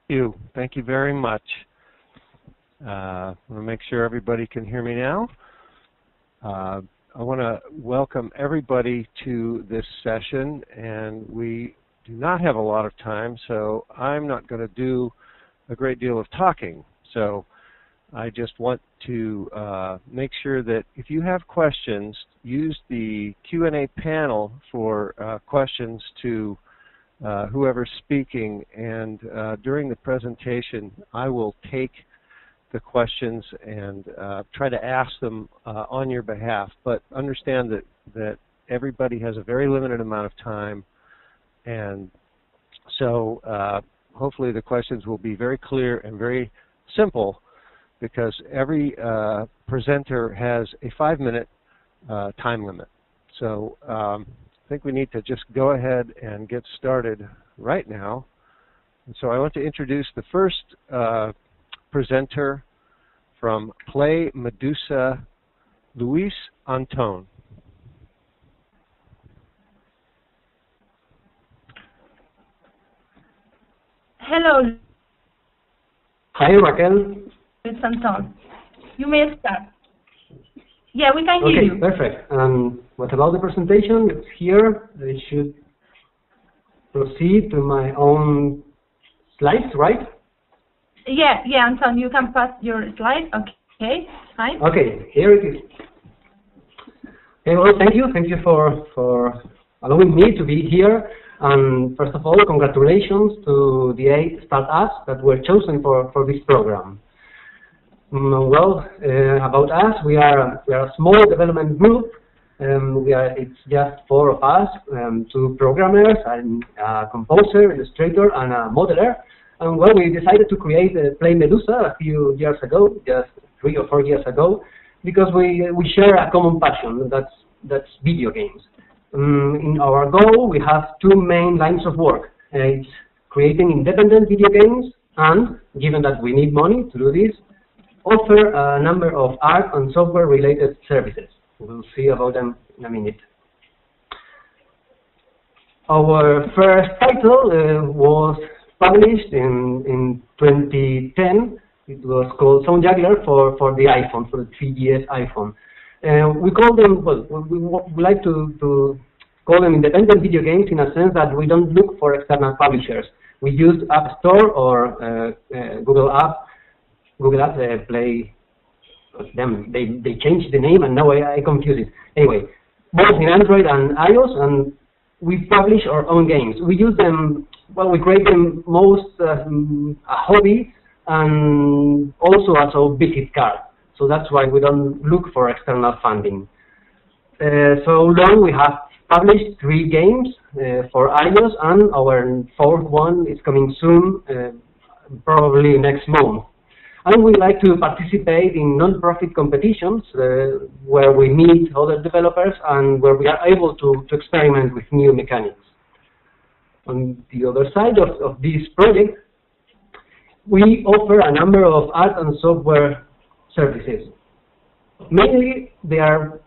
you. Thank you very much. I want to make sure everybody can hear me now. I want to welcome everybody to this session, and we do not have a lot of time, so I'm not going to do a great deal of talking. So I just want to make sure that if you have questions, use the Q&A panel for questions to whoever's speaking, and during the presentation I will take the questions and try to ask them on your behalf, but understand that everybody has a very limited amount of time, and so hopefully the questions will be very clear and very simple, because every presenter has a 5-minute time limit. So I think we need to just go ahead and get started right now. And so I want to introduce the first presenter from Play Medusa, Luis Anton. Hello. Hi, Raquel. Luis Anton. You may start. Yeah, we can hear you. Okay, perfect. What about the presentation? It's here. I should proceed to my own slides, right? Yeah, Anton, you can pass your slide. Okay, fine. Okay, here it is. Okay, well, thank you for allowing me to be here. And first of all, congratulations to the 8 startups that were chosen for this program. Well, about us, we are a small development group. It's just 4 of us, 2 programmers, and a composer, illustrator, and a modeler. And well, we decided to create Play Medusa a few years ago, just 3 or 4 years ago, because we share a common passion, that's video games. In our goal, we have 2 main lines of work. It's creating independent video games, and given that we need money to do this, offer a number of art and software related services. We'll see about them in a minute. Our first title was published in 2010. It was called Sound Juggler for the iPhone, for the 3GS iPhone. We call them, well, we like to call them independent video games in a sense that we don't look for external publishers. We use App Store or Google Apps Play. They changed the name, and now I confuse it. Anyway, both in Android and iOS, and we publish our own games. We use them, well, we create them most a hobby and also as a visit card. So that's why we don't look for external funding. So long we have published 3 games for iOS, and our 4th one is coming soon, probably next month. And we like to participate in non-profit competitions where we meet other developers and where we are able to experiment with new mechanics. On the other side of this project, we offer a number of art and software services. Mainly, they are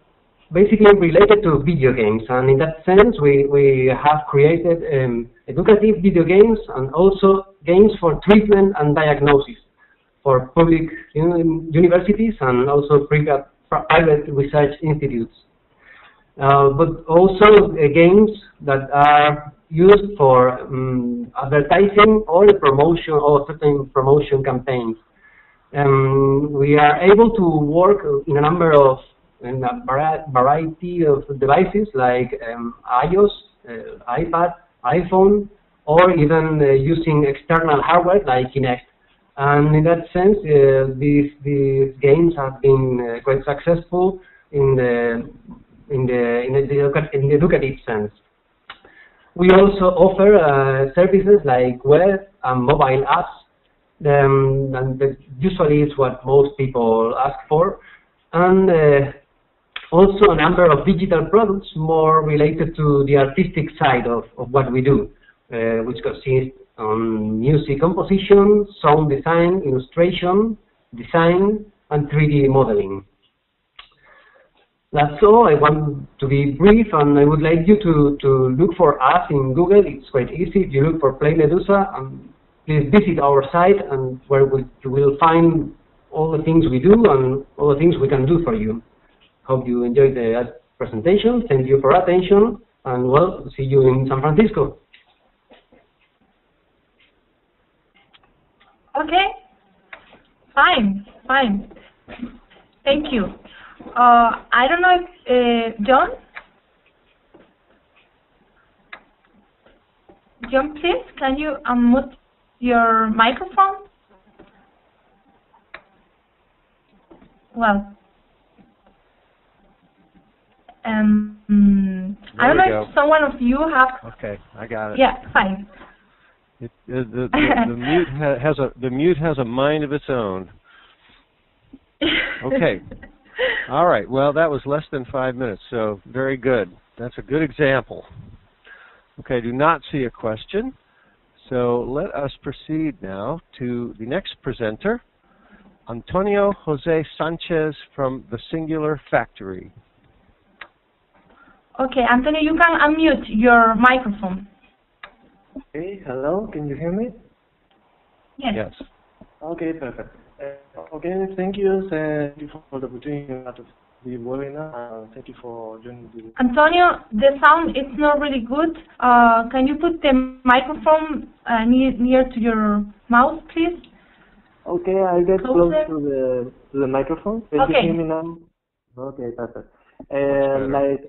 basically related to video games, and in that sense, we have created educative video games and also games for treatment and diagnosis for public universities and also private research institutes. But also games that are used for advertising or the promotion or certain promotion campaigns. We are able to work in a variety of devices like iOS, iPad, iPhone, or even using external hardware like Kinect. And in that sense, these games have been quite successful in the educative sense. We also offer services like web and mobile apps, and that usually is what most people ask for, and also a number of digital products more related to the artistic side of what we do, which consists on music composition, sound design, illustration, design, and 3D modeling. That's all. I want to be brief, and I would like you to look for us in Google. It's quite easy. If you look for Play Medusa, please visit our site, and where you will find all the things we do and all the things we can do for you. Hope you enjoyed the presentation. Thank you for attention, and well, see you in San Francisco. Okay. Fine. Thank you. I don't know if John, please, can you unmute your microphone? Well, I don't know if someone of you have. Okay, I got it. Yeah, fine. The mute has a mind of its own. Okay. All right. Well, that was less than 5 minutes, so very good. That's a good example. Okay, I do not see a question, so let us proceed now to the next presenter, Antonio Jose Sanchez from the Singular Factory. Okay, Antonio, you can unmute your microphone. Okay, hello, can you hear me? Yes. Yes. Okay, perfect. Okay, thank you for the opportunity to the webinar. Thank you for joining the... Antonio, the sound is not really good. Can you put the microphone near to your mouth, please? Okay, I'll get close to the microphone. Can you hear me now? Okay, perfect. Like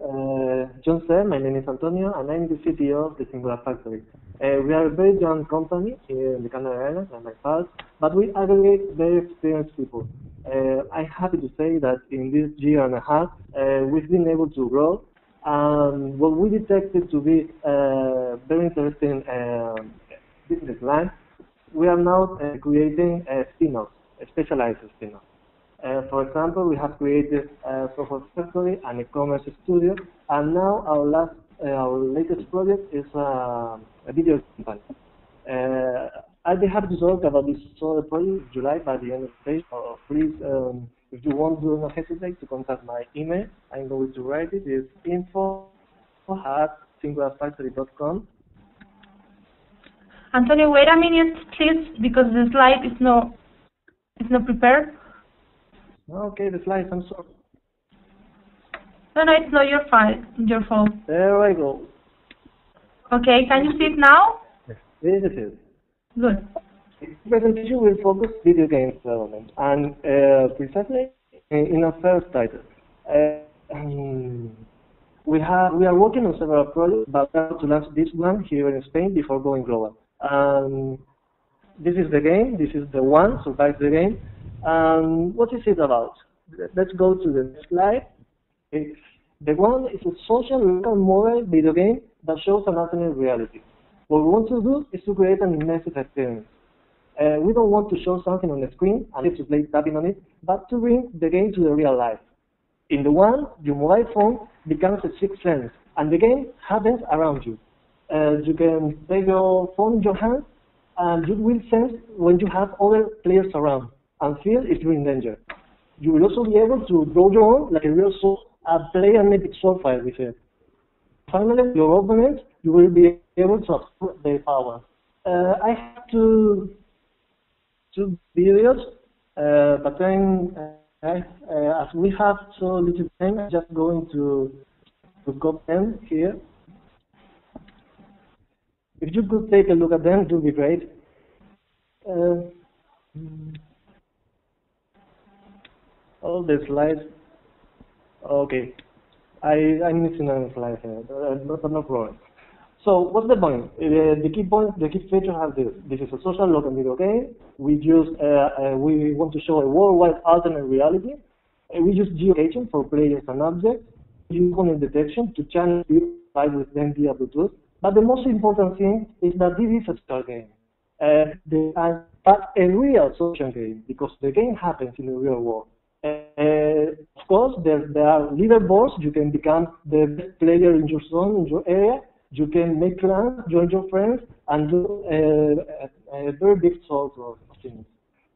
John said, my name is Antonio, and I'm the CTO of the Singular Factory. We are a very young company here in the Canary Islands, and my past, but we aggregate very experienced people. I'm happy to say that in this year and a half, we've been able to grow. What we detected to be very interesting business line, we are now creating spin-offs, specialized spin-offs. For example, we have created a software factory and a commerce studio, and now our latest project is a video company. I'd be happy to talk about this other project in July by the end of the day. Please, if you want, do not hesitate to contact my email. I'm going to write it. It's info@singularfactory.com. Antonio, wait a minute, please, because the slide is not prepared. Okay, the slides, I'm sorry. No, it's not your fault. There I go. Okay, can you see it now? This is it. Good. This presentation will focus video games development, and precisely in our first title. We are working on several projects, but we have to launch this one here in Spain before going global. This is the game. This is the one, Survive the Game. What is it about? Let's go to the next slide. The one is a social local mobile video game that shows an alternate reality. What we want to do is to create an immersive experience. We don't want to show something on the screen and to play tapping on it, but to bring the game to the real life. In the one, your mobile phone becomes a sixth sense, and the game happens around you. You can take your phone in your hand, and you will sense when you have other players around, and feel if you're in danger. You will also be able to draw your own, like a real sword, and play an epic sword fight with it. Finally, your opponent, you will be able to absorb their power. I have two videos, but then as we have so little time, I'm just going to copy them here. If you could take a look at them, it would be great. All the slides. Okay, I'm missing a slide here, but no problem. So what's the point? The key feature has this. This is a social local video game. We want to show a worldwide alternate reality. We use geolocation for players and objects. We use component detection to channel people with them via Bluetooth. But the most important thing is that this is a social game. But a real social game, because the game happens in the real world. Of course, there are leaderboards. You can become the best player in your zone, in your area. You can make plans, join your friends, and do a very big sort of things.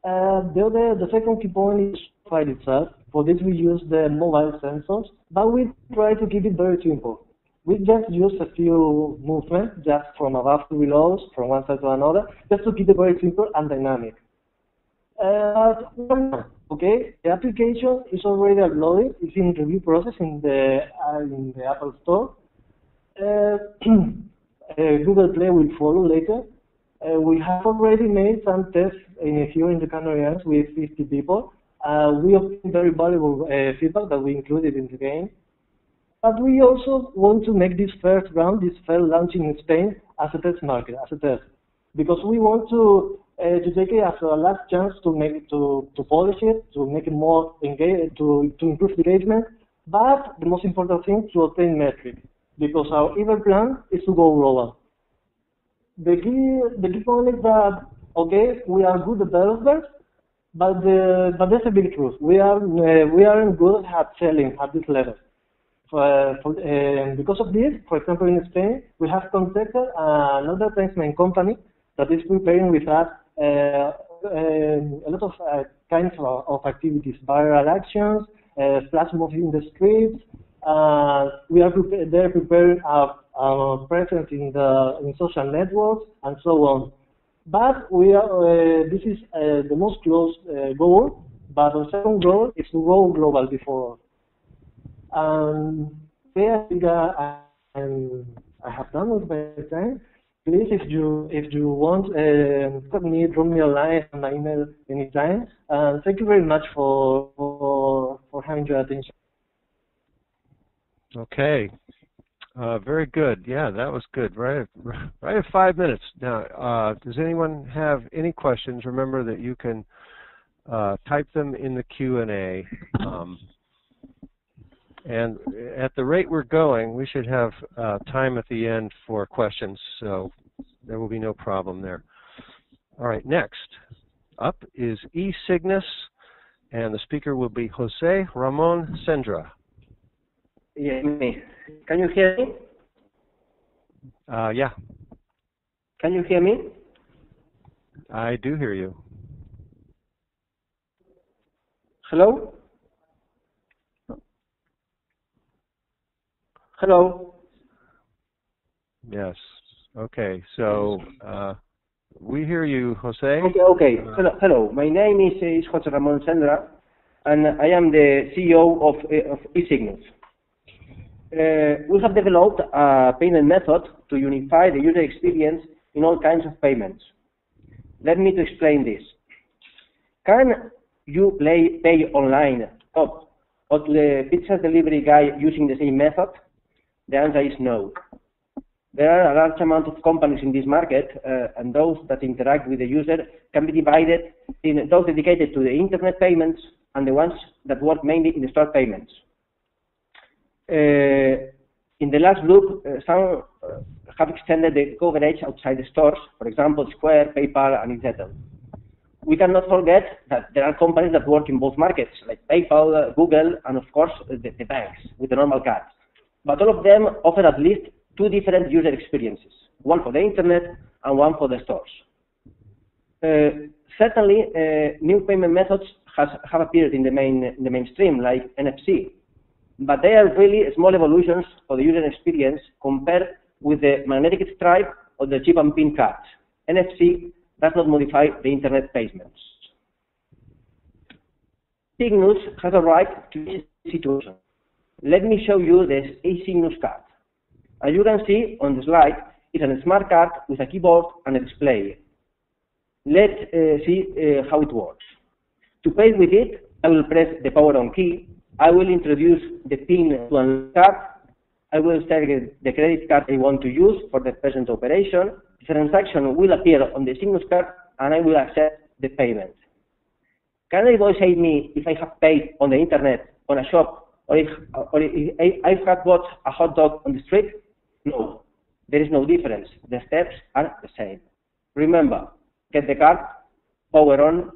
The second key point is the file itself. For this, we use the mobile sensors, but we try to keep it very simple. We just use a few movements, just from above to below, from one side to another, just to keep it very simple and dynamic. Okay, the application is already uploaded. It's in review process in the Apple Store. Google Play will follow later. We have already made some tests here in the Canarians with 50 people. We obtained very valuable feedback that we included in the game. But we also want to make this first round, this first launching in Spain, as a test market, as a test, because we want to take it as a last chance to make it, to polish it, to make it more engaged, to improve engagement. But the most important thing, to obtain metrics, because our evil plan is to go global. The key point is that, okay, we are good developers, but that's a big truth. We aren't good at selling at this level. Because of this, for example, in Spain, we have contacted another advertisement company that is preparing with us a lot of kinds of activities, viral actions, flash mobs in the streets. They're preparing our presence in social networks and so on. But this is the most close goal. But the second goal is to go global before. I think I have done with my time. Please, if you want, drop me a line on my email anytime. Thank you very much for having your attention. Okay. Very good. Yeah, that was good. Right at 5 minutes. Now, does anyone have any questions? Remember that you can type them in the Q&A. And at the rate we're going, we should have time at the end for questions, so there will be no problem there. All right, next up is eCygnus, and the speaker will be Jose Ramon Sendra. Yeah, me. Can you hear me? Yeah. Can you hear me? I do hear you. Hello? Hello? Yes. Okay, so we hear you, Jose. Okay. Hello. My name is Jose Ramon Sendra, and I am the CEO of eCygnus. We have developed a payment method to unify the user experience in all kinds of payments. Let me explain this. Can you pay online or the pizza delivery guy using the same method? The answer is no. There are a large amount of companies in this market, and those that interact with the user can be divided in those dedicated to the internet payments and the ones that work mainly in the store payments. In the last group, some have extended the coverage outside the stores, for example, Square, PayPal, and etc. We cannot forget that there are companies that work in both markets, like PayPal, Google, and of course the banks with the normal cards. But all of them offer at least two different user experiences, one for the internet and one for the stores. Certainly, new payment methods have appeared in the mainstream, like NFC, but they are really small evolutions for the user experience compared with the magnetic stripe or the chip and pin cards. NFC does not modify the internet payments. Cygnus has arrived to this situation. Let me show you this eCygnus card. As you can see on the slide, it's a smart card with a keyboard and a display. Let's see how it works. To pay with it, I will press the power on key. I will introduce the PIN to unlock the card. I will select the credit card I want to use for the present operation. The transaction will appear on the Cygnus card, and I will accept the payment. Can the voice aid me if I have paid on the internet, on a shop, or if I have bought a hot dog on the street? No, there is no difference. The steps are the same. Remember, get the card, power on,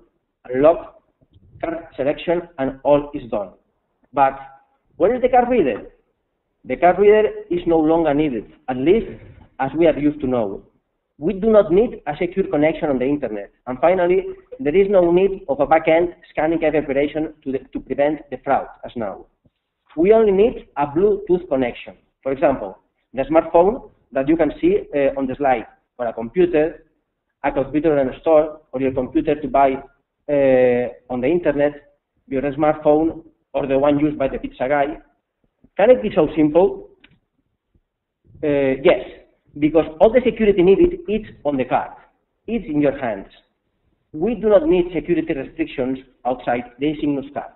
unlock, card selection, and all is done. But where is the card reader? The card reader is no longer needed, at least as we are used to know. We do not need a secure connection on the internet. And finally, there is no need of a backend scanning every operation to prevent the fraud, as now. We only need a Bluetooth connection. For example, the smartphone that you can see on the slide, or a computer in a store, or your computer to buy on the internet, your smartphone, or the one used by the pizza guy. Can it be so simple? Yes, because all the security needed is on the card. It's in your hands. We do not need security restrictions outside the e-Signus card.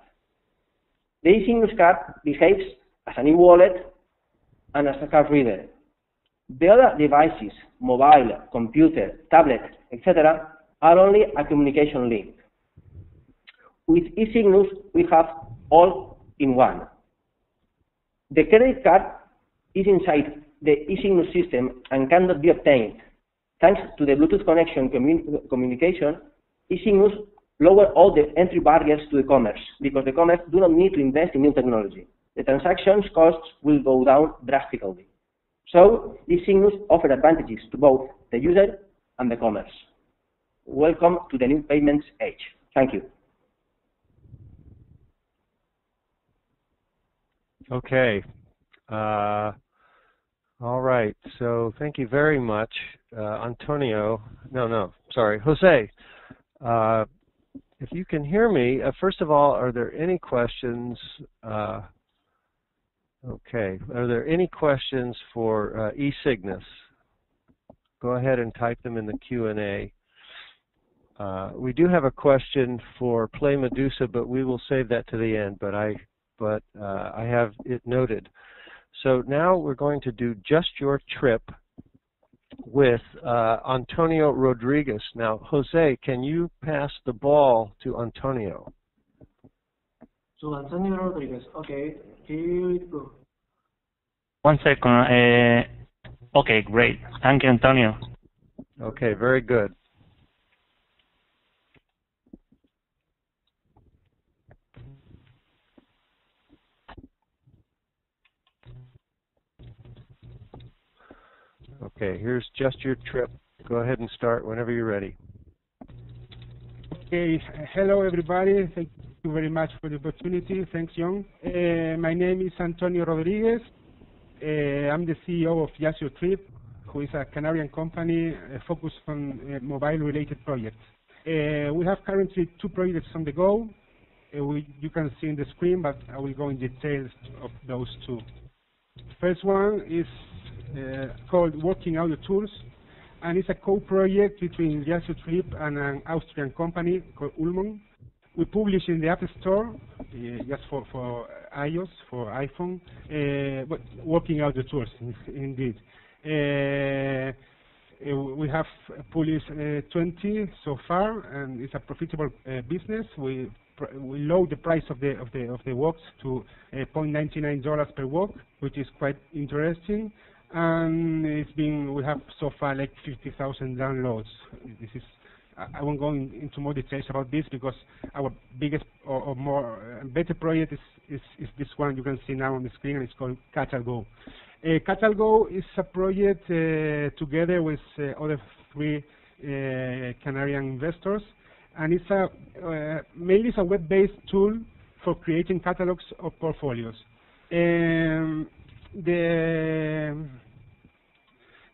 The e-Signus card behaves as an e-wallet and as a card reader. The other devices, mobile, computer, tablet, etc., are only a communication link. With e-Signus, we have all in one. The credit card is inside the e-Signus system and cannot be obtained. Thanks to the Bluetooth connection communication, e-Signus lower all the entry barriers to e-commerce, because the commerce do not need to invest in new technology. The transactions costs will go down drastically. So, e-Signus offer advantages to both the user and the commerce. Welcome to the new payments age. Thank you. Okay. All right. So thank you very much, Antonio. Jose. If you can hear me, first of all, are there any questions? Okay. Are there any questions for e-Signus? Go ahead and type them in the Q&A. We do have a question for Play Medusa, but we will save that to the end. But I have it noted. So now we're going to do Just Your Trip with Antonio Rodriguez. Now, Jose, can you pass the ball to Antonio? So Antonio Rodriguez, okay, here we go. 1 second. Okay, great. Thank you, Antonio. Okay, very good. Okay, here's Just Your Trip. Go ahead and start whenever you're ready. Okay, hello everybody. Thank you very much for the opportunity. Thanks, John. My name is Antonio Rodriguez. I'm the CEO of Just Your Trip, who is a Canarian company focused on mobile-related projects. We have currently 2 projects on the go. You can see in the screen, but I will go in details of those 2. First one is called Working Audio Tools, and it's a co-project between Just Your Trip and an Austrian company called Ullmann. We publish in the App Store, just for iOS, for iPhone, but Working Audio Tools, indeed. We have published 20 so far, and it's a profitable business. We lower the price of the works to $0.99 per work, which is quite interesting. And we have so far like 50,000 downloads. This is, I won't go into more details about this because our biggest or better project is this one you can see now on the screen, and it's called Catalgo. Catalgo is a project together with other 3 Canarian investors, and it's mainly it's a web-based tool for creating catalogs of portfolios.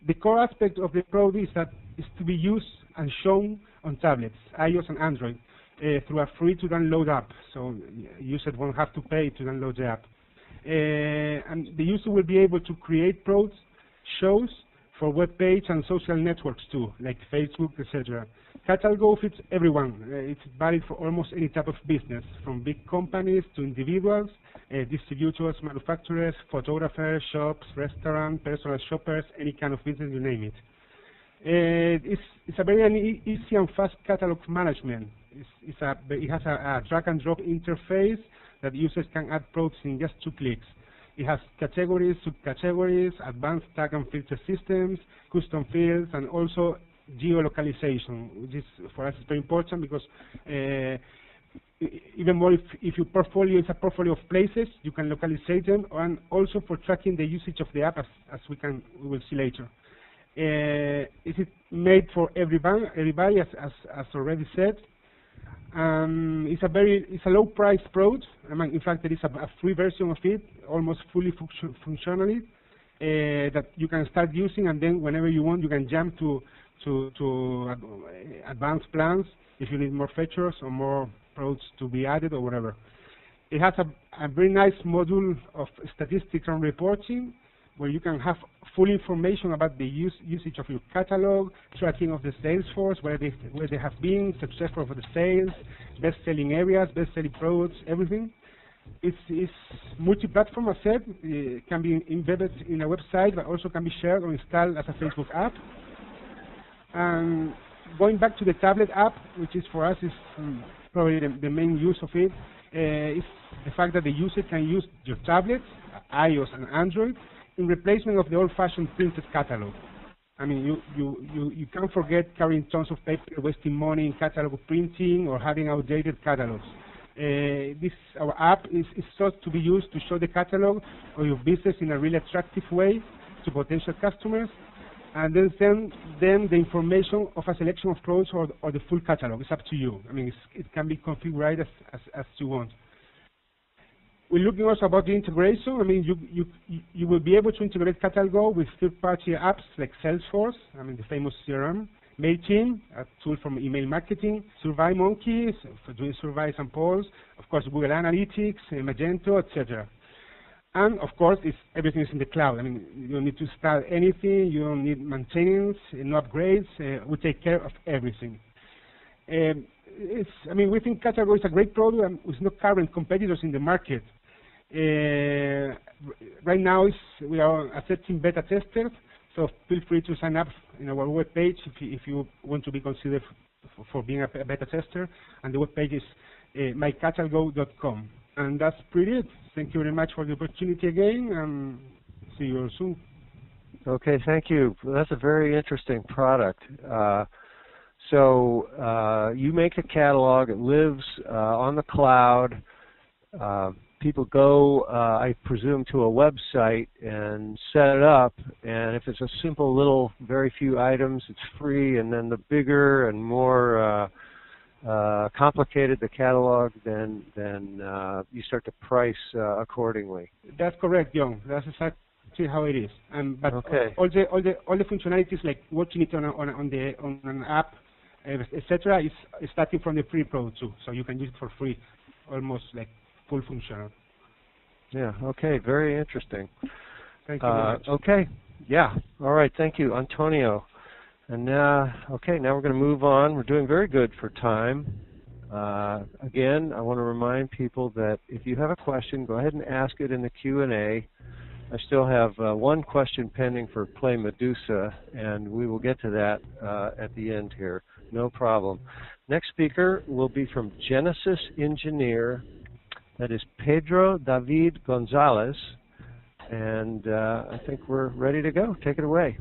The core aspect of the product is to be used and shown on tablets, iOS and Android, through a free-to-download app. So users won't have to pay to download the app. And the user will be able to create shows for web page and social networks too, like Facebook, etc. Catalgo fits everyone. It's valid for almost any type of business, from big companies to individuals, distributors, manufacturers, photographers, shops, restaurants, personal shoppers, any kind of business, you name it. It's a very easy and fast catalog management. It has a drag and drop interface that users can add products in just 2 clicks. It has categories, subcategories, advanced tag and filter systems, custom fields, and also geolocalization, which is for us very important because even more if your portfolio is a portfolio of places, you can localize them, and also for tracking the usage of the app, as we will see later. Is it made for everybody, as already said? It's a low-priced product. I mean, in fact, there is a free version of it, almost fully functionally. that you can start using, and then whenever you want, you can jump to advanced plans if you need more features or more products to be added or whatever. It has a very nice module of statistics and reporting, where you can have full information about the usage of your catalog, tracking of the sales force, where they have been, successful for the sales, best-selling areas, best-selling products, everything. It's multi-platform, as I said. It can be embedded in a website, but also can be shared or installed as a Facebook app. And going back to the tablet app, which is for us is probably the main use of it, is the fact that the user can use your tablets, iOS and Android, in replacement of the old-fashioned printed catalog. I mean, you can't forget carrying tons of paper, wasting money in catalog printing, or having outdated catalogs. Our app is sought to be used to show the catalog of your business in a really attractive way to potential customers, and then send them the information of a selection of products or the full catalog. It's up to you. I mean, it can be configured as you want. We're looking also about the integration. I mean, you will be able to integrate Catalog with third-party apps like Salesforce, I mean, the famous CRM, MailChimp, a tool for email marketing, SurveyMonkey for doing surveys and polls, of course, Google Analytics, Magento, etc. And of course, everything is in the cloud. I mean, you don't need to install anything. You don't need maintenance, no upgrades. We take care of everything. I mean, we think Catalog is a great product and with no current competitors in the market. Right now, we are accepting beta testers, so feel free to sign up in our webpage if you want to be considered for being a beta tester. And the webpage is mycatalog.com. And that's pretty it. Thank you very much for the opportunity again, and see you soon. Okay, thank you. That's a very interesting product. So you make a catalog. It lives on the cloud. People go, I presume, to a website and set it up. And if it's a simple little, very few items, it's free. And then the bigger and more complicated the catalog, then you start to price accordingly. That's correct, John. That's exactly how it is. But okay. all the functionalities, like watching it on an app, etc., is starting from the free product too. So you can use it for free, almost like full functional. Yeah. Okay. Very interesting. Thank you very much. Okay. Yeah. All right. Thank you, Antonio. And okay, now we're going to move on. We're doing very good for time. Again, I want to remind people that if you have a question, go ahead and ask it in the Q&A. I still have one question pending for Play Medusa, and we will get to that at the end here. No problem. Next speaker will be from Genesis Engineer. That is Pedro David Gonzalez. And I think we're ready to go. Take it away.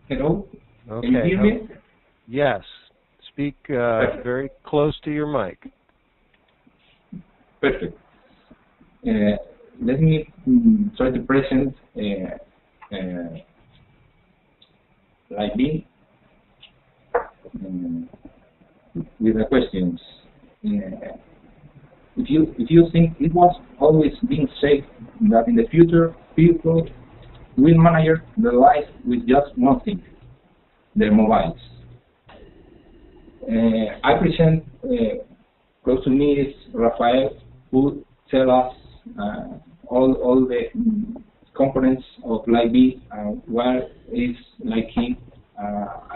Hello. Okay. Can you hear me? Yes. Speak very close to your mic. Perfect. Let me try to present like me with the questions. If you think it was always been safe that in the future people will manage their life with just one thing, their mobiles. I present, close to me is Rafael, who tell us all the components of Light B and where is liking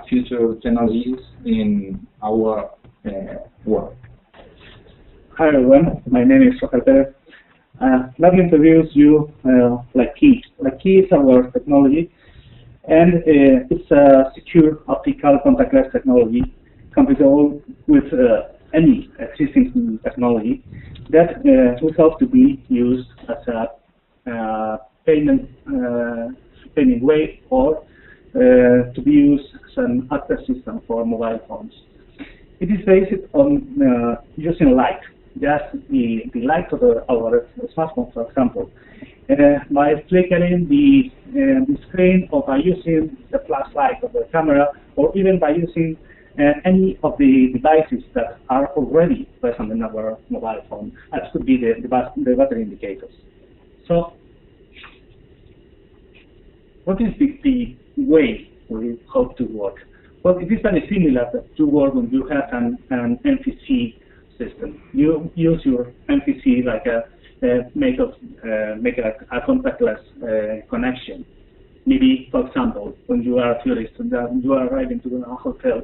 future technologies in our work. Hi everyone, my name is Rafael Perez. Let me introduce you Light Key. Light Key is our technology, and it's a secure optical contactless technology compatible with any existing technology that will help to be used as a payment way or to be used as an access system for mobile phones. It is based on using light, just the light of our smartphone, for example. By flickering the screen, or by using the flashlight of the camera, or even by using any of the devices that are already present in our mobile phone, as could be the battery indicators. So, what is the way we hope to work? Well, it is very similar to work when you have an MPC system. You use your MPC like make a contactless connection. Maybe, for example, when you are a tourist and you are arriving to a hotel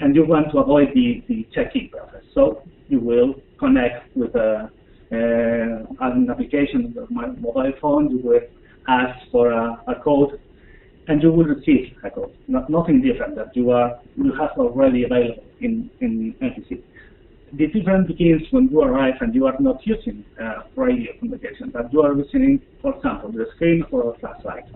and you want to avoid the check-in process, so you will connect with an application on my mobile phone. You will ask for a code, and you will receive a code. Nothing different that you have already available in MPC. The difference begins when you arrive and you are not using radio communication, but you are using, for example, the screen or a flashlight.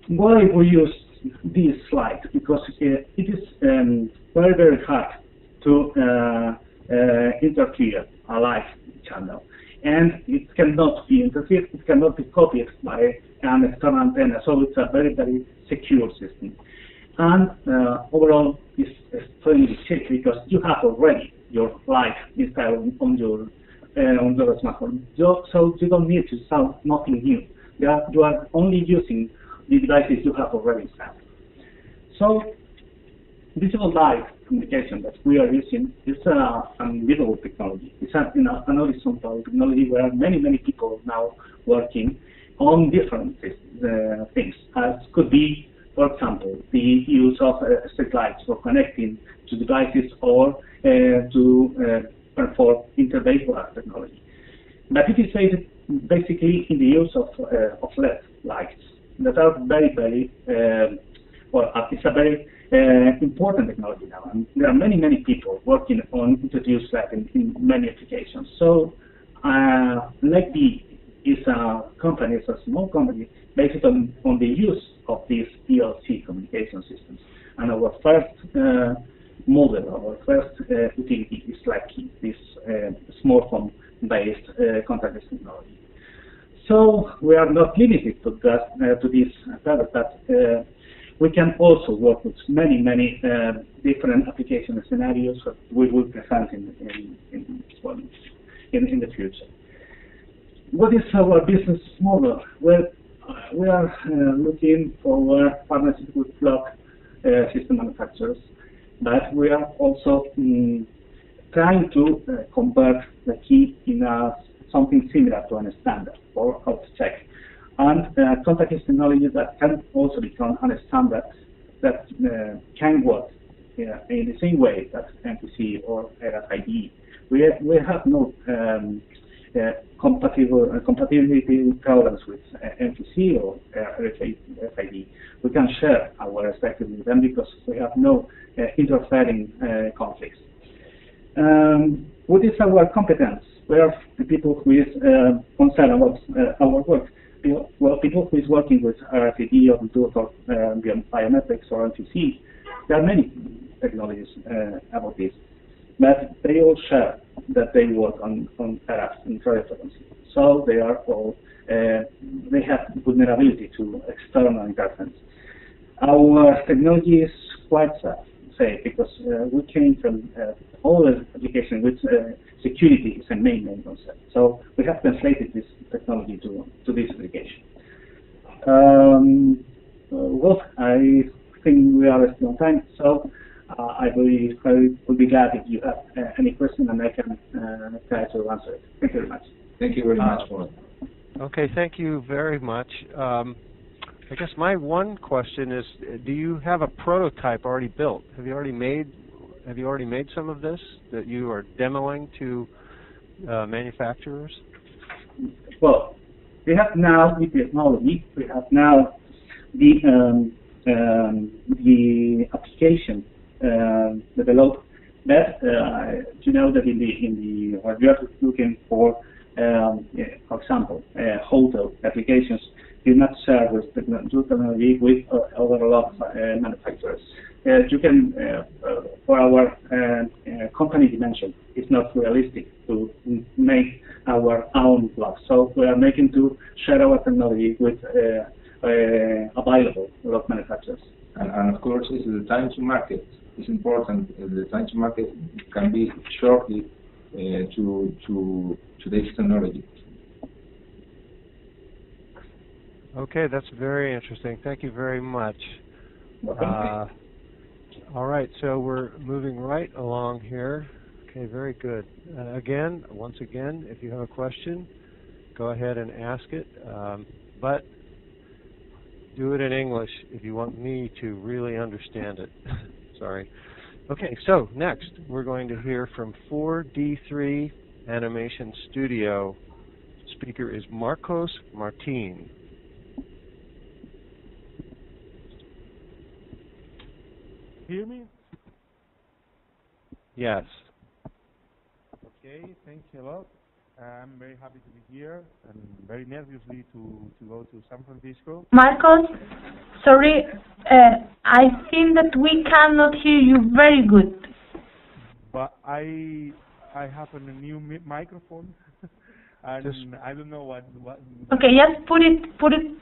Why we use this slide? Because it is very, very hard to interfere a live channel, and it cannot be interfered. It cannot be copied by an external antenna. So it's a very, very secure system. And overall, it's extremely cheap because you have already your live installed on your smartphone. So you don't need to install nothing new. You are only using the devices you have already installed. So visible live communication that we are using is an visible technology. It's an horizontal technology where many people now working on different things, as could be, for example, the use of street lights for connecting to devices or to perform intervehicular technology. But it is basically in the use of LED lights that are very, it's a very important technology now. And there are many people working on introducing that in many applications. So, LightB is a company, it's a small company based on the use of these PLC communication systems. And our first model, our first utility is LightKey, this smartphone-based contactless technology. So we are not limited to this product, but we can also work with many different application scenarios that we will present in the future. What is our business model? Well, we are looking for partnership with clock system manufacturers, but we are also trying to convert the key in something similar to a standard for how to check. And contactless technology that can also become a standard that can work in the same way that MPC or RFID. We have no compatibility problems with MPC or RFID. We can share our perspective with them because we have no interfering conflicts. What is our competence? We are the people who is concerned about our work. Well, people who is working with RFID or Bluetooth or biometrics or MPC, there are many technologies about this, but they all share that they work on RF, in radio frequency. So they are all they have vulnerability to external interference. Our technology is quite safe because we came from all the applications with security is a main concept. So we have translated this technology to this application. Well, I think we are still on time, so I will be glad if you have any question and I can try to answer it. Thank you very much. Thank you very much for it. Okay, thank you very much. I guess my one question is, do you have a prototype already built? Have you already made some of this that you are demoing to manufacturers? Well, we have now the technology. We have now the application developed. But you know that in the what you are looking for example, hotel applications do not share with technology with other lot of manufacturers. You can, for our company dimension, it's not realistic to make our own blocks. So we are making to share our technology with available lot manufacturers. And of course, this is the time to market. is important. The time to market can be shortly to today's technology. Okay, that's very interesting. Thank you very much. All right, so we're moving right along here. Okay, very good. Once again, if you have a question, go ahead and ask it, but do it in English if you want me to really understand it. Sorry. Okay, so next we're going to hear from 4D3 Animation Studio. Speaker is Marcos Martin. Hear me? Yes. Okay, thanks a lot. I'm very happy to be here and very nervously to go to San Francisco. Marcos, sorry, I think that we cannot hear you very good. But I have a new microphone and I don't know what. Okay, just put it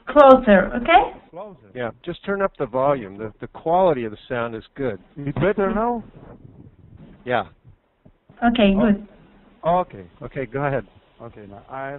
closer, okay? Closer. Yeah, just turn up the volume. The quality of the sound is good. It's better now? Yeah. Okay, good. Okay. Okay, go ahead. Okay, now I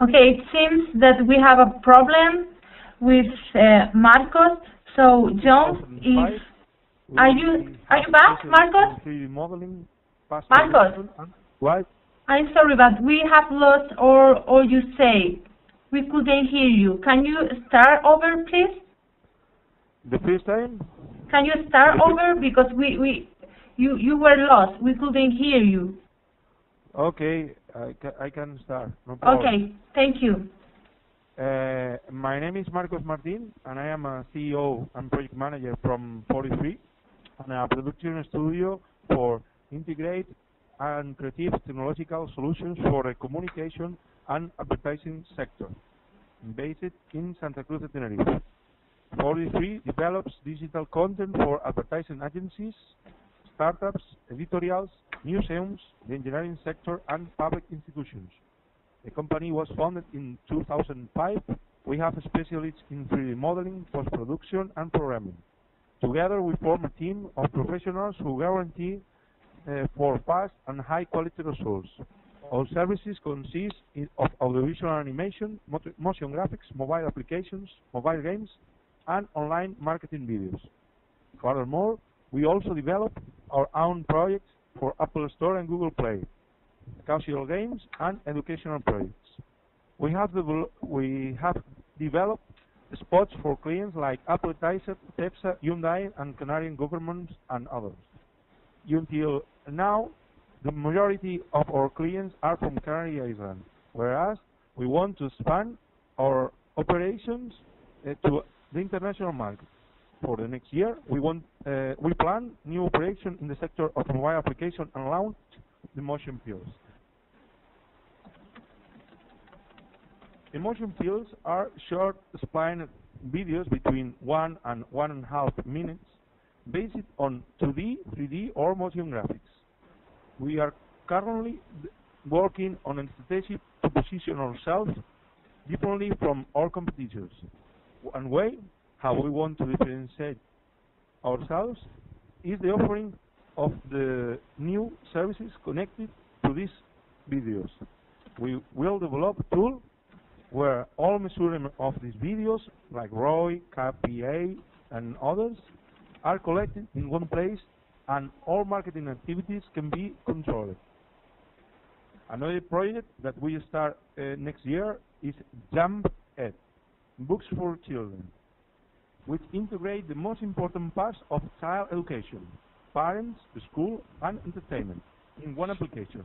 Okay, it seems that we have a problem with Marcos. So, John, are you back, Marcos? 3D modeling. Marcos, What? I'm sorry, but we have lost all you say. We couldn't hear you. Can you start over, please? The first time? Can you start over because you were lost. We couldn't hear you. Okay, I can start. No problem. Okay, thank you. My name is Marcos Martin, and I am a CEO and project manager from 43, and a production studio for integrate and creative technological solutions for the communication and advertising sector, based in Santa Cruz de Tenerife. 43 develops digital content for advertising agencies, startups, editorials, museums, the engineering sector, and public institutions. The company was founded in 2005. We have specialists in 3D modeling, post-production, and programming. Together, we form a team of professionals who guarantee for fast and high-quality results. Our services consist of audiovisual animation, motion graphics, mobile applications, mobile games, and online marketing videos. Furthermore, we also develop our own projects for Apple Store and Google Play, casual games, and educational projects. We have developed spots for clients like Apple, Tepsa, Hyundai, and Canarian governments, and others. Until now, the majority of our clients are from Canary Islands, whereas we want to expand our operations to the international market. For the next year, we plan new operation in the sector of mobile application and launch the motion pills. The motion pills are short splined videos between 1 and 1.5 minutes, based on 2D, 3D, or motion graphics. We are currently working on a strategy to position ourselves differently from our competitors. One way how we want to differentiate ourselves is the offering of the new services connected to these videos. We will develop a tool where all measurement of these videos, like ROI, KPI, and others, are collected in one place, and all marketing activities can be controlled. Another project that we start next year is Jump Ed, Books for Children, which integrate the most important parts of child education, parents, the school, and entertainment in one application.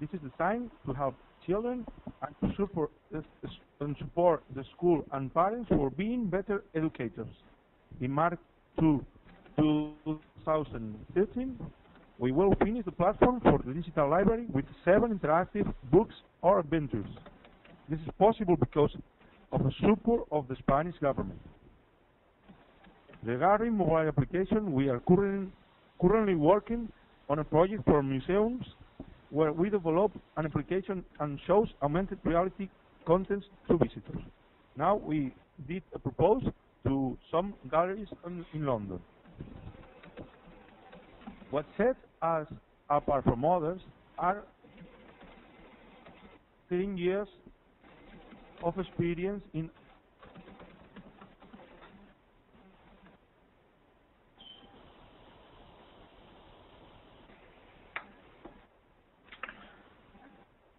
This is designed to help children and to support the school and parents for being better educators. In March 2013, We will finish the platform for the digital library with 7 interactive books or adventures. This is possible because of the support of the Spanish government. Regarding mobile application, we are currently working on a project for museums where we develop an application and shows augmented reality contents to visitors. Now we did a proposal to some galleries in London. What sets us apart from others are 10 years of experience in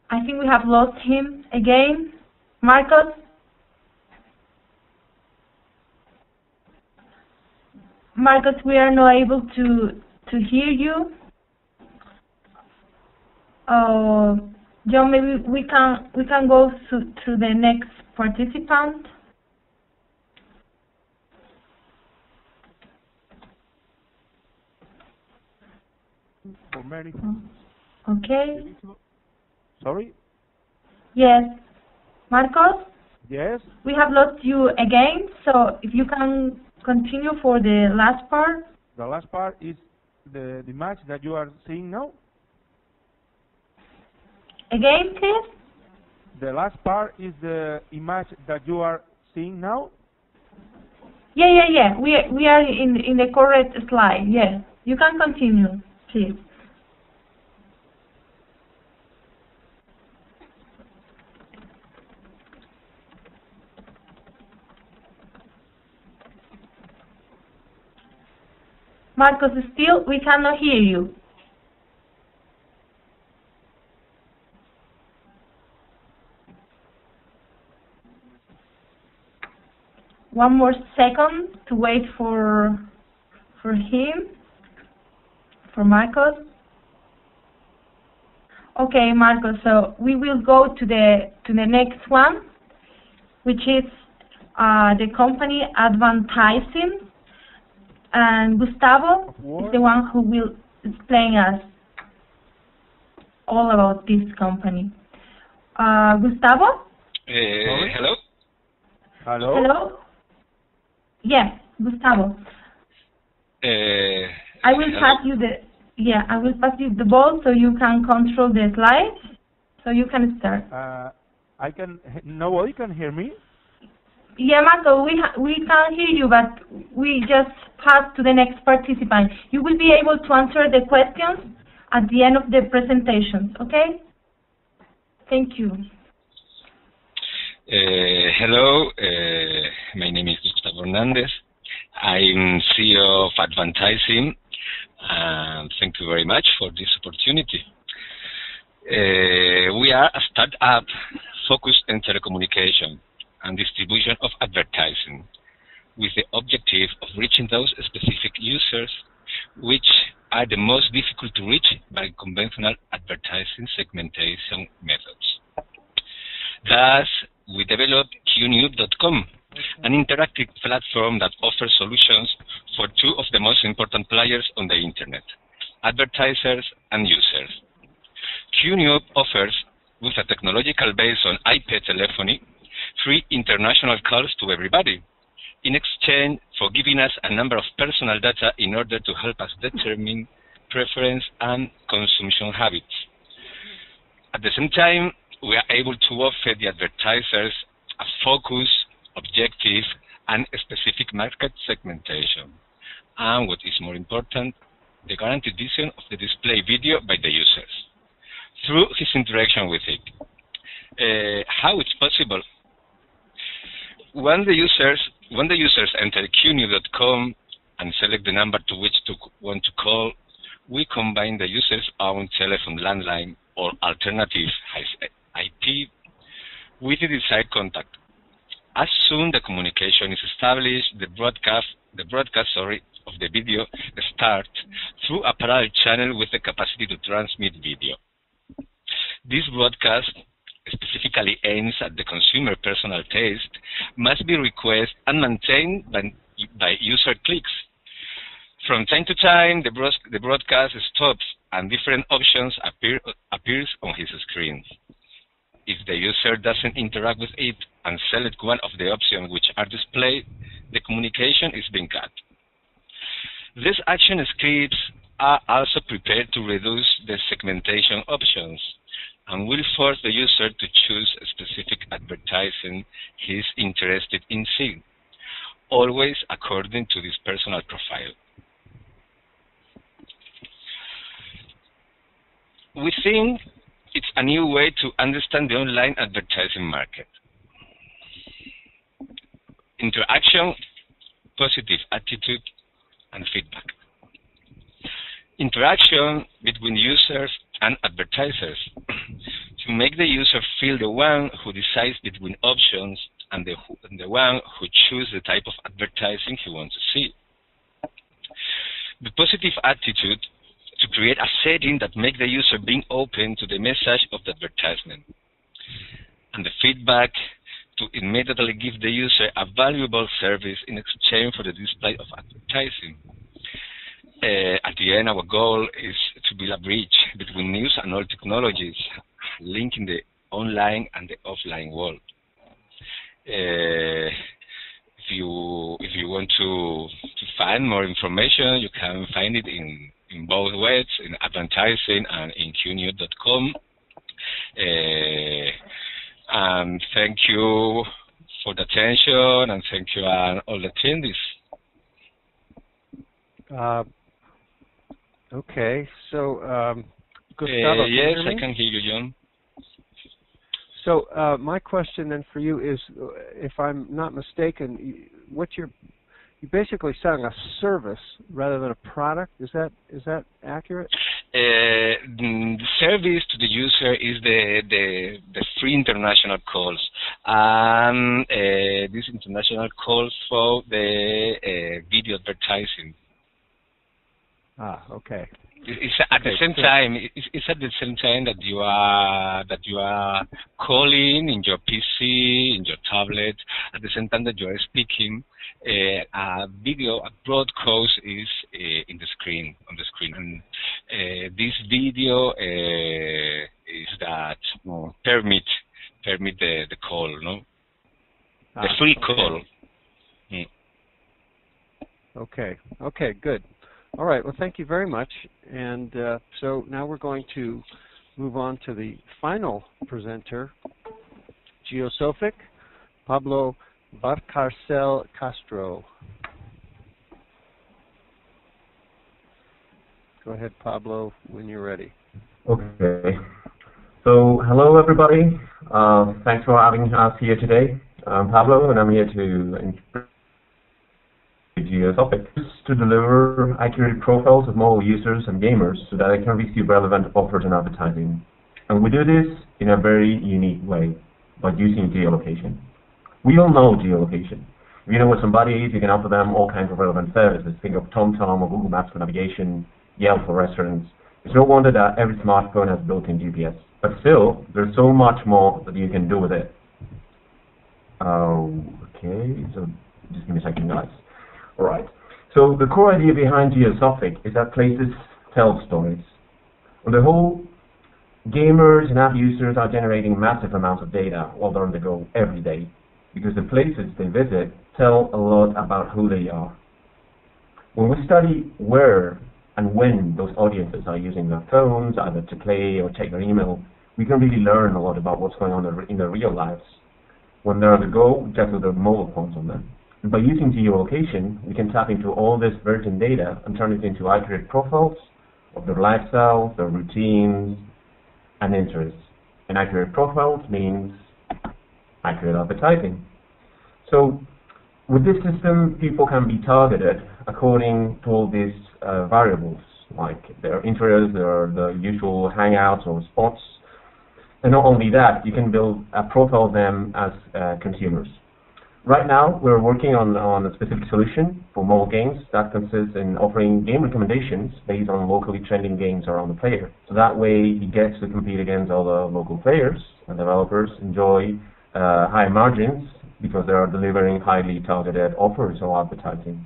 I think we have lost him again. Marcos? Marcos, we are not able to hear you. John, maybe we can go to the next participant. for many. Okay. Sorry? Yes. Marcos? Yes? We have lost you again, so if you can continue for the last part. The last part is the image that you are seeing now? Again, please? The last part is the image that you are seeing now? Yeah. We are in the correct slide. Yes. You can continue, please. Marcos, still we cannot hear you. One more second to wait for him, for Marcos. Okay, Marcos. So we will go to the next one, which is the company Advertising. And Gustavo is the one who will explain us all about this company. Gustavo? Hello? Hello? Hello? Yes, Gustavo. I will pass you the ball so you can control the slides, so you can start. Nobody can hear me? Yeah, Marco, we can hear you, but we just pass to the next participant. You will be able to answer the questions at the end of the presentation, okay? Thank you. Hello, my name is Gustavo Hernandez. I'm CEO of Advertising, and thank you very much for this opportunity. We are a startup focused on telecommunication and distribution of advertising, with the objective of reaching those specific users which are the most difficult to reach by conventional advertising segmentation methods. Thus, we developed QNube.com, an interactive platform that offers solutions for two of the most important players on the internet, advertisers and users. QNube offers, with a technological base on IP telephony, free international calls to everybody, in exchange for giving us a number of personal data in order to help us determine preference and consumption habits. At the same time, we are able to offer the advertisers a focused, objective, and specific market segmentation. And what is more important, the guaranteed vision of the display video by the users through his interaction with it. How it's possible? When the users enter QNube.com and select the number to which to want to call, we combine the user's own telephone landline or alternative IP with the desired contact. As soon the communication is established, the broadcast of the video starts through a parallel channel with the capacity to transmit video. This broadcast, specifically aims at the consumer personal taste, must be requested and maintained by user clicks. From time to time, the broadcast stops and different options appears on his screen. If the user doesn't interact with it and select one of the options which are displayed, the communication is being cut. These action scripts are also prepared to reduce the segmentation options and will force the user to choose a specific advertising he's interested in seeing, always according to this personal profile. We think it's a new way to understand the online advertising market. Interaction, positive attitude, and feedback. Interaction between users and advertisers to make the user feel the one who decides between options and the one who chooses the type of advertising he wants to see. The positive attitude to create a setting that makes the user being open to the message of the advertisement. And the feedback to immediately give the user a valuable service in exchange for the display of advertising. At the end, our goal is to build a bridge between news and old technologies, linking the online and the offline world. If you want to find more information, you can find it in both ways, in advertising and in qnews.com. And thank you for the attention, and thank you and all the attendees. Okay, so Gustavo, yes, I can hear you, John. So my question then for you is, if I'm not mistaken, you're basically selling a service rather than a product. Is that accurate? The service to the user is the free international calls, and these international calls for the video advertising. Ah, okay. It's at the same time. It's at the same time that you are calling in your PC, in your tablet. At the same time that you are speaking, a broadcast is on the screen, and this video is that permit the call, no, the free call. Okay. Okay. Good. All right. Well, thank you very much. And so now we're going to move on to the final presenter, Geosophic, Pablo Valcarcel Castro. Go ahead, Pablo, when you're ready. Okay. So, hello, everybody. Thanks for having us here today. I'm Pablo, and I'm here to introduce Geosophic to deliver accurate profiles of mobile users and gamers so that they can receive relevant offers and advertising. And we do this in a very unique way, by using geolocation. We all know geolocation. If you know where somebody is, you can offer them all kinds of relevant services. Think of TomTom or Google Maps for navigation, Yelp for restaurants. It's no wonder that every smartphone has built-in GPS. But still, there's so much more that you can do with it. Okay, so just give me a second, guys. Alright, so the core idea behind Geosophic is that places tell stories. On the whole, gamers and app users are generating massive amounts of data while they're on the go every day, because the places they visit tell a lot about who they are. When we study where and when those audiences are using their phones, either to play or check their email, we can really learn a lot about what's going on in their real lives. When they're on the go, just with their mobile phones on them. And by using geolocation, we can tap into all this virgin data and turn it into accurate profiles of their lifestyle, their routines, and interests. And accurate profiles means accurate advertising. So with this system, people can be targeted according to all these variables, like their interests, the usual hangouts or spots. And not only that, you can build a profile of them as consumers. Right now, we're working on a specific solution for mobile games that consists in offering game recommendations based on locally trending games around the player. So that way, he gets to compete against all the local players, and developers enjoy high margins because they are delivering highly targeted offers or advertising.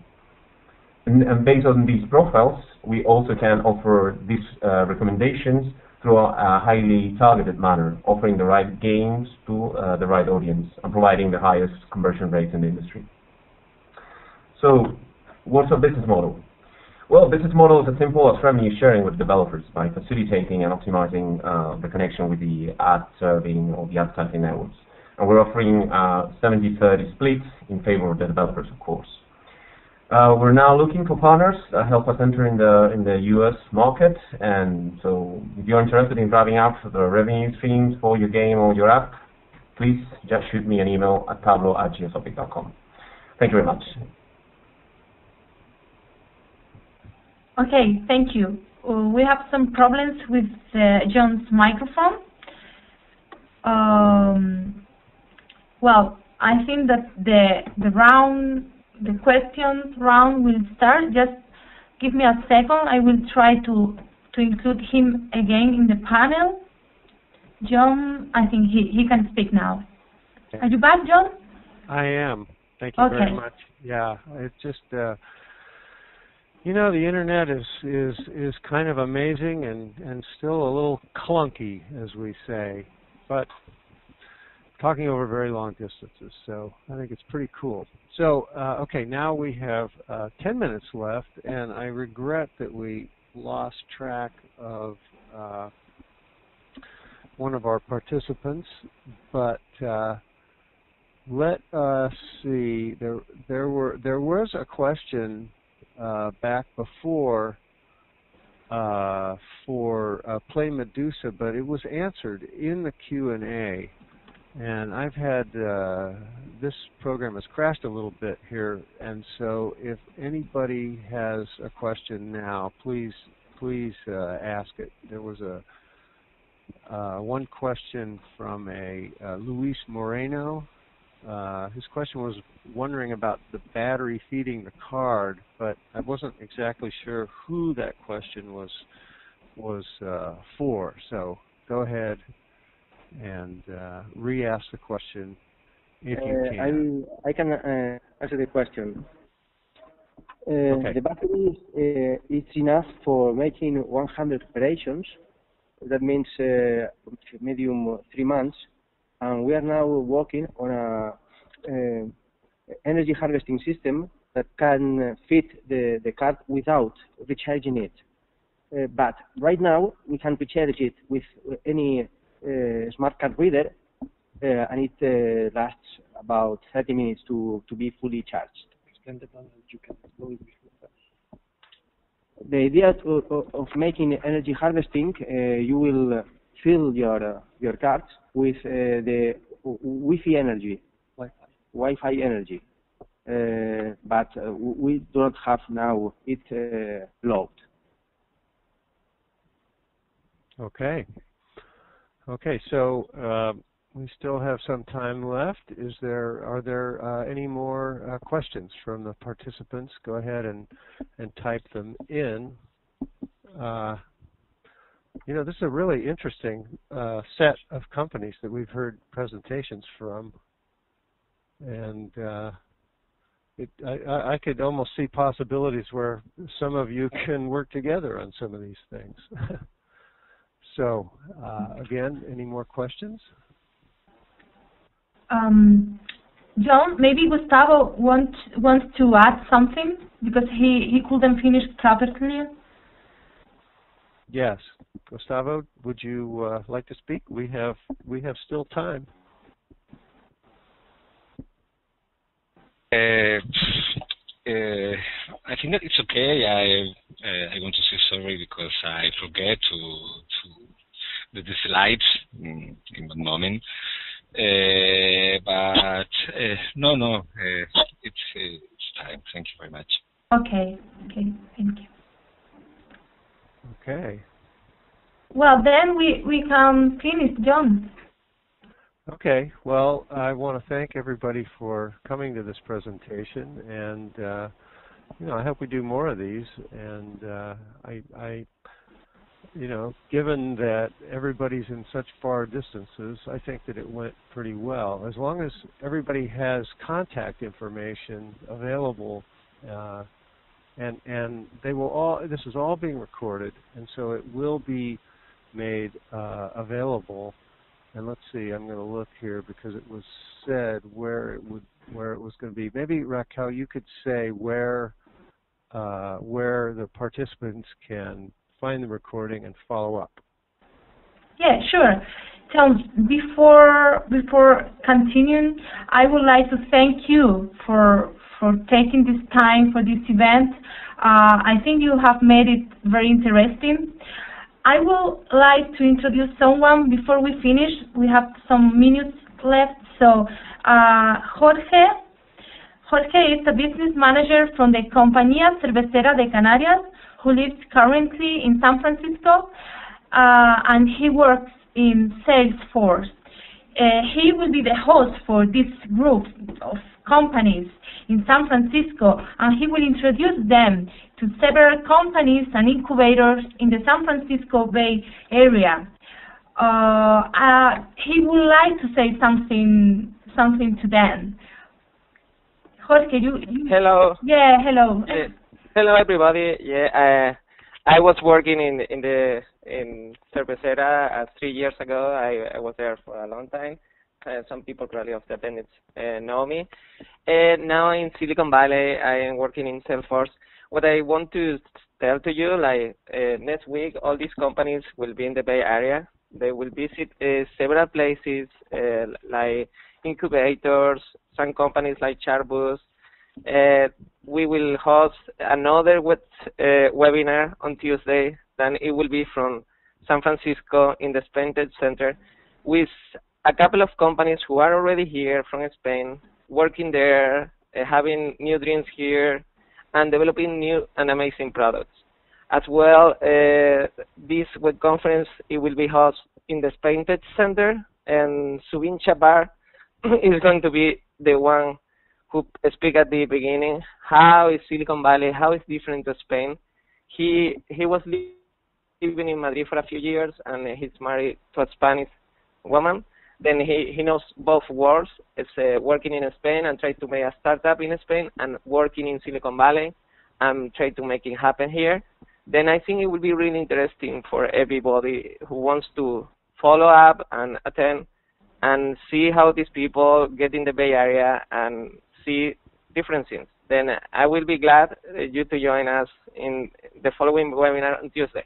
And based on these profiles, we also can offer these recommendations through a highly targeted manner, offering the right games to the right audience and providing the highest conversion rates in the industry. So, what's our business model? Well, business model is as simple as revenue sharing with developers by facilitating and optimizing the connection with the ad serving or the advertising networks. And we're offering 70-30 splits in favor of the developers, of course. We're now looking for partners that help us enter in the US market, and so if you're interested in driving out the revenue streams for your game or your app, please just shoot me an email at pablo@geosopic.com. Thank you very much. Okay, thank you. We have some problems with John's microphone. Well, I think that the questions round will start. Just give me a second. I will try to include him again in the panel. John, I think he can speak now. Okay. Are you back, John? I am. Thank you very much. Yeah, it's just you know, the internet is kind of amazing and still a little clunky, as we say, but talking over very long distances, so I think it's pretty cool. So, okay, now we have 10 minutes left, and I regret that we lost track of one of our participants, but let us see. There was a question back before for Play Medusa, but it was answered in the Q&A. And I've had, this program has crashed a little bit here, and so if anybody has a question now, please ask it. There was one question from a Luis Moreno. His question was wondering about the battery feeding the card, but I wasn't exactly sure who that question was for. So go ahead and re-ask the question if you can. I can answer the question. Okay. The battery is enough for making 100 operations. That means medium 3 months. And we are now working on a energy harvesting system that can fit the card without recharging it. But right now we can recharge it with any smart card reader, and it lasts about 30 minutes to be fully charged. The idea of making energy harvesting, you will fill your cards with the Wi-Fi energy, Wi-Fi energy, but we do not have now it load. Okay. Okay, so we still have some time left. Are there any more questions from the participants? Go ahead and type them in. You know, this is a really interesting set of companies that we've heard presentations from, and I could almost see possibilities where some of you can work together on some of these things. So, again, any more questions? John, maybe Gustavo wants to add something because he couldn't finish properly. Yes, Gustavo, would you like to speak? We have still time. I think that it's okay. I want to say sorry because I forget to the slides in one moment. But no, it's time. Thank you very much. Okay, thank you. Okay. Well, then we can finish, John. Okay. Well, I want to thank everybody for coming to this presentation, and you know, I hope we do more of these. And I you know, given that everybody's in such far distances, I think that it went pretty well. As long as everybody has contact information available and they will all. This is all being recorded, and so it will be made available. And let's see, I'm going to look here because it was said where it was going to be. Maybe Raquel, you could say where the participants can find the recording and follow up. Yeah, sure. So before continuing, I would like to thank you for taking this time for this event. I think you have made it very interesting. I would like to introduce someone before we finish. We have some minutes left. So Jorge is a business manager from the Compañía Cervecera de Canarias, who lives currently in San Francisco, and he works in Salesforce. He will be the host for this group of companies in San Francisco, and he will introduce them to several companies and incubators in the San Francisco Bay Area. He would like to say something to them. Jorge, you Hello. Yeah, hello. Hello, everybody. Yeah, I was working in Cervecera 3 years ago. I was there for a long time. Some people probably of the attendants know me. Now in Silicon Valley, I am working in Salesforce. What I want to tell to you, like next week, all these companies will be in the Bay Area. They will visit several places like incubators, some companies like Charbus. We will host another webinar on Tuesday. Then it will be from San Francisco in the Spain Tech Center with a couple of companies who are already here from Spain, working there, having new dreams here, and developing new and amazing products. As well, this web conference, it will be hosted in the Spain Tech Center, and Subin Chabar is going to be the one who speak at the beginning. How is Silicon Valley? How is different to Spain? He was living in Madrid for a few years, and he's married to a Spanish woman. Then he knows both worlds. It's working in Spain and try to make a startup in Spain, and working in Silicon Valley and try to make it happen here. Then I think it will be really interesting for everybody who wants to follow up and attend and see how these people get in the Bay Area and see different things. Then I will be glad you to join us in the following webinar on Tuesday,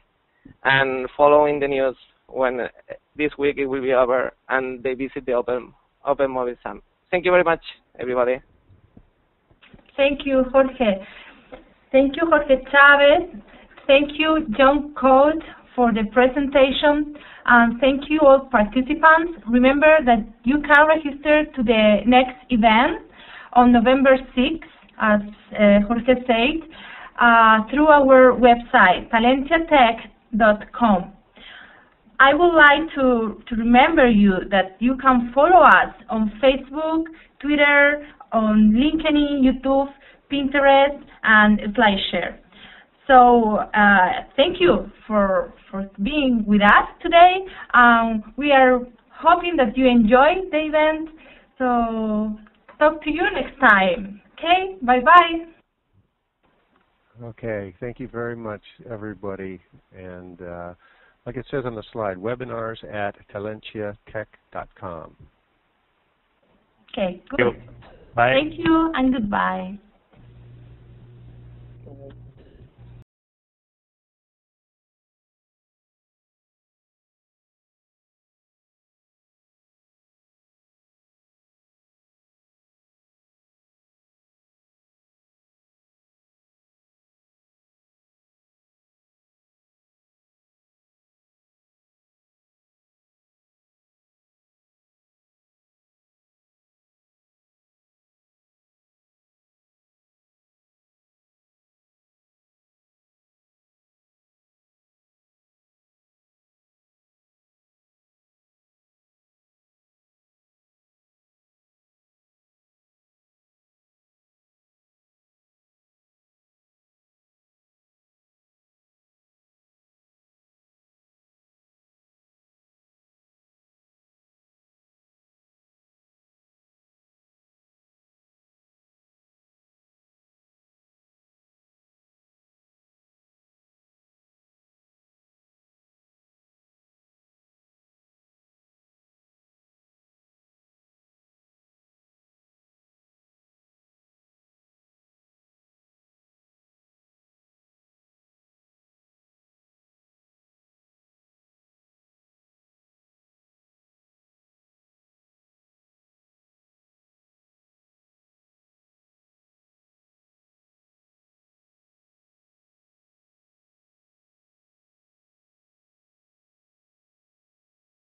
and following the news when this week it will be over and they visit the Open Mobile Summit. Thank you very much, everybody. Thank you, Jorge. Thank you, Jorge Chavez. Thank you, John Code, for the presentation. And thank you, all participants. Remember that you can register to the next event on November 6th, as Jorge said, through our website, talentiatech.com. I would like to remember you that you can follow us on Facebook, Twitter, on LinkedIn, YouTube, Pinterest, and SlideShare. So thank you for being with us today. We are hoping that you enjoyed the event. So talk to you next time. Okay, bye-bye. Okay, thank you very much, everybody. And like it says on the slide, webinars at talentiatech.com. Okay, good. Bye. Thank you and goodbye.